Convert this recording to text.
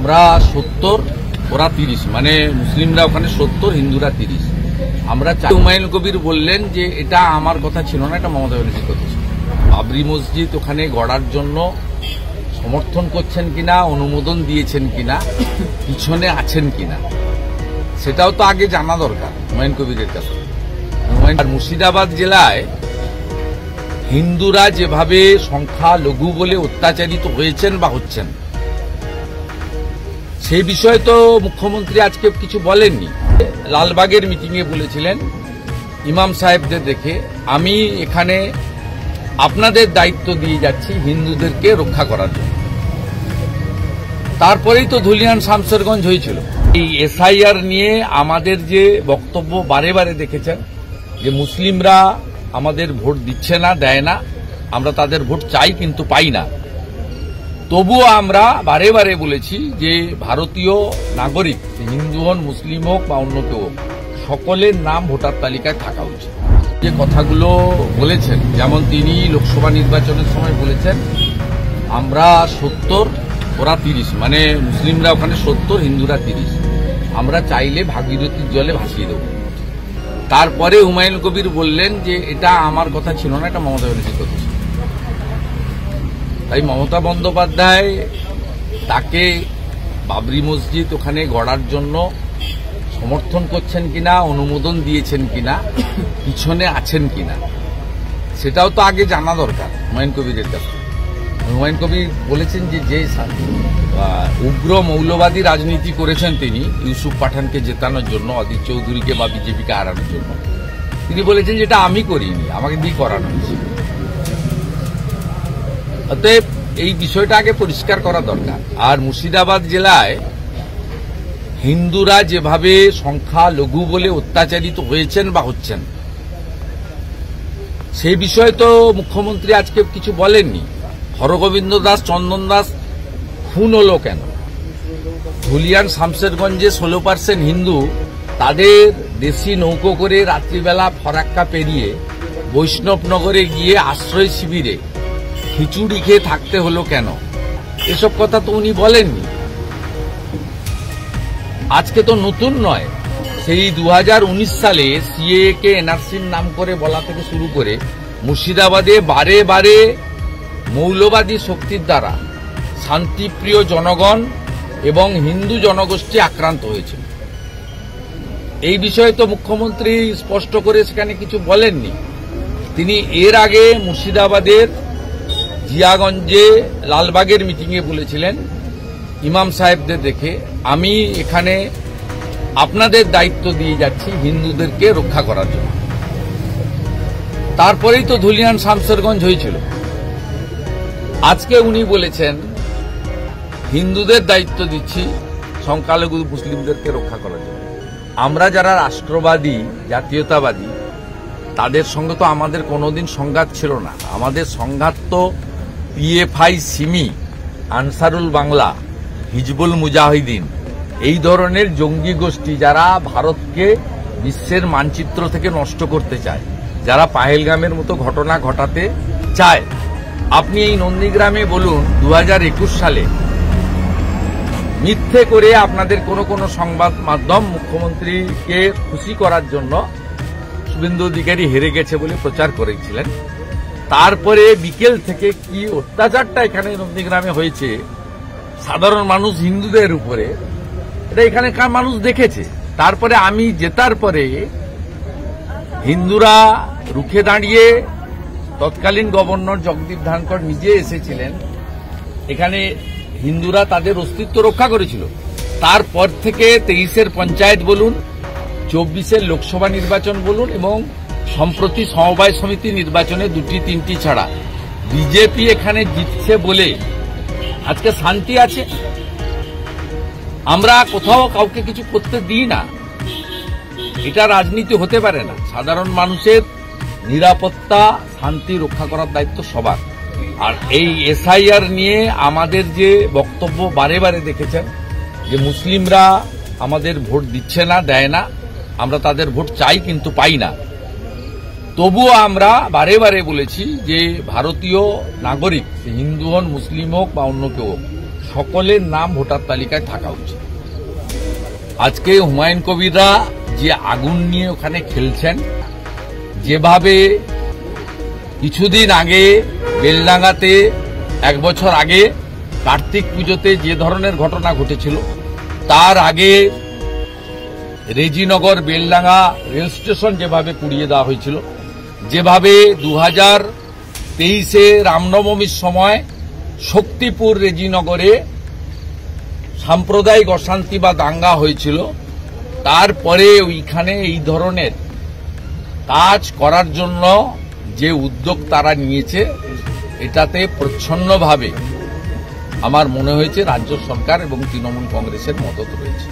আমরা 70 ওরা 30, মানে মুসলিমরা ওখানে 70, হিন্দুরা 30। আমরা হুমায়ুন কবির বললেন যে এটা আমার কথা ছিল না, এটা মমতা ব্যানার্জির কথা ছিল। বাবরি মসজিদ ওখানে গড়ার জন্য সমর্থন করছেন কিনা, অনুমোদন দিয়েছেন কিনা, পিছনে আছেন কিনা, সেটাও তো আগে জানা দরকার হুমায়ুন কবিরের কাছে। আর মুর্শিদাবাদ জেলায় হিন্দুরা যেভাবে সংখ্যালঘু বলে অত্যাচারিত হয়েছেন বা হচ্ছেন, সেই বিষয়ে তো মুখ্যমন্ত্রী আজকে কিছু বলেননি। লালবাগের মিটিংয়ে বলেছিলেন ইমাম সাহেবদের দেখে, আমি এখানে আপনাদের দায়িত্ব দিয়ে যাচ্ছি হিন্দুদেরকে রক্ষা করার জন্য। তারপরেই তো ধুলিয়ান শামসেরগঞ্জ হয়েছিল। এই এসআইআর নিয়ে আমাদের যে বক্তব্য বারে বারে দেখেছেন যে মুসলিমরা আমাদের ভোট দিচ্ছে না, দেয় না, আমরা তাদের ভোট চাই কিন্তু পাই না। তবুও আমরা বারে বারে বলেছি যে ভারতীয় নাগরিক, হিন্দু হন, মুসলিম হোক বা অন্য কেউ হোক, সকলের নাম ভোটার তালিকায় থাকা উচিত। যে কথাগুলো বলেছেন, যেমন তিনি লোকসভা নির্বাচনের সময় বলেছেন আমরা 70 ওরা 30, মানে মুসলিমরা ওখানে 70, হিন্দুরা 30, আমরা চাইলে ভাগীরথীর জলে ভাসিয়ে দেব। তারপরে হুমায়ুন কবির বললেন যে এটা আমার কথা ছিল না, এটা মমতা ব্যানার্জির কথা ছিল। তাই মমতা বন্দ্যোপাধ্যায় তাকে বাবরি মসজিদ ওখানে গড়ার জন্য সমর্থন করছেন কিনা, অনুমোদন দিয়েছেন কিনা, পিছনে আছেন কিনা, সেটাও তো আগে জানা দরকার হুমায়ুন কবিরের কাছে। হুমায়ুন কবির বলেছেন যে উগ্র মৌলবাদী রাজনীতি করেছেন তিনি ইউসুফ পাঠানকে জেতানোর জন্য, অধীর চৌধুরীকে বা বিজেপিকে হারানোর জন্য। তিনি বলেছেন যেটা আমি করিনি, আমাকে দিয়ে করানো হয়েছে। অতএব এই বিষয়টা আগে পরিষ্কার করা দরকার। আর মুর্শিদাবাদ জেলায় হিন্দুরা যেভাবে সংখ্যালঘু বলে অত্যাচারিত হয়েছেন বা হচ্ছেন, সেই বিষয়ে তো মুখ্যমন্ত্রী আজকে কিছু বলেননি। হরগোবিন্দ দাস, চন্দন দাস খুন হলো কেন? ধুলিয়ান শামসেরগঞ্জে 16% হিন্দু তাদের দেশি নৌকো করে রাত্রিবেলা ফরাক্কা পেরিয়ে বৈষ্ণবনগরে গিয়ে আশ্রয় শিবিরে খিচুড়ি খেয়ে থাকতে হলো কেন? এসব কথা তো উনি বলেননি। আজকে তো নতুন নয়, সেই 2019 সালে সিএএ কে এনআরসির নাম করে বলা থেকে শুরু করে মুর্শিদাবাদে বারে বারে মৌলবাদী শক্তির দ্বারা শান্তিপ্রিয় জনগণ এবং হিন্দু জনগোষ্ঠী আক্রান্ত হয়েছিল। এই বিষয়ে তো মুখ্যমন্ত্রী স্পষ্ট করে সেখানে কিছু বলেননি। তিনি এর আগে মুর্শিদাবাদের জিয়াগঞ্জে লালবাগের মিটিংয়ে বলেছিলেন ইমাম সাহেবদের দেখে, আমি এখানে আপনাদের দায়িত্ব দিয়ে যাচ্ছি হিন্দুদেরকে রক্ষা করার জন্য। তারপরেই তো ধুলিয়ান শামসেরগঞ্জ হয়েছিল। আজকে উনি বলেছেন হিন্দুদের দায়িত্ব দিচ্ছি সংখ্যালঘু মুসলিমদেরকে রক্ষা করার জন্য। আমরা যারা রাষ্ট্রবাদী, জাতীয়তাবাদী, তাদের সঙ্গে তো আমাদের কোনোদিন সংঘাত ছিল না। আমাদের সংঘাত তো পিএফআই, সিমি, আনসারুল বাংলা, হিজবুল মুজাহিদিন, এই ধরনের জঙ্গি গোষ্ঠী যারা ভারতকে বিশ্বের মানচিত্র থেকে নষ্ট করতে চায়, যারা পাহেলগামের মতো ঘটনা ঘটাতে চায়। আপনি এই নন্দীগ্রামে বলুন 2021 সালে মিথ্যে করে আপনাদের কোনো সংবাদ মাধ্যম মুখ্যমন্ত্রীকে খুশি করার জন্য শুভেন্দু অধিকারী হেরে গেছে বলে প্রচার করেছিলেন। তারপরে বিকেল থেকে কি অত্যাচারটা এখানে নন্দীগ্রামে হয়েছে সাধারণ মানুষ হিন্দুদের উপরে, এটা এখানকার মানুষ দেখেছে। তারপরে আমি জেতার পরে হিন্দুরা রুখে দাঁড়িয়ে, তৎকালীন গভর্নর জগদীপ ধনখড় নিজে এসেছিলেন এখানে, হিন্দুরা তাদের অস্তিত্ব রক্ষা করেছিল। তারপর থেকে 23-এর পঞ্চায়েত বলুন, 24-এর লোকসভা নির্বাচন বলুন এবং সম্প্রতি সমবায় সমিতি নির্বাচনে 2-3টি ছাড়া বিজেপি এখানে জিতছে বলে আজকে শান্তি আছে। আমরা কোথাও কাউকে কিছু করতে দিই না, এটা রাজনীতি হতে পারে না। সাধারণ মানুষের নিরাপত্তা, শান্তি রক্ষা করার দায়িত্ব সবার। আর এই এসআইআর নিয়ে আমাদের যে বক্তব্য বারে বারে দেখেছেন যে মুসলিমরা আমাদের ভোট দিচ্ছে না, দেয় না, আমরা তাদের ভোট চাই কিন্তু পাই না। তবুও আমরা বারে বারে বলেছি যে ভারতীয় নাগরিক, হিন্দু হন, মুসলিম হোক বা অন্য কেউ হোক, সকলের নাম ভোটার তালিকায় থাকা উচিত। আজকে হুমায়ুন কবিররা যে আগুন নিয়ে ওখানে খেলছেন, যেভাবে কিছুদিন আগে বেলডাঙ্গাতে 1 বছর আগে কার্তিক পুজোতে যে ধরনের ঘটনা ঘটেছিল, তার আগে রেজিনগর বেলডাঙ্গা রেল স্টেশন যেভাবে পুড়িয়ে দেওয়া হয়েছিল, যেভাবে 2023-এ রামনবমীর সময় শক্তিপুর রেজিনগরে সাম্প্রদায়িক অশান্তি বা দাঙ্গা হয়েছিল, তারপরে ওইখানে এই ধরনের কাজ করার জন্য যে উদ্যোগ তারা নিয়েছে, এটাতে প্রচ্ছন্নভাবে আমার মনে হয়েছে রাজ্য সরকার এবং তৃণমূল কংগ্রেসের মদত রয়েছে।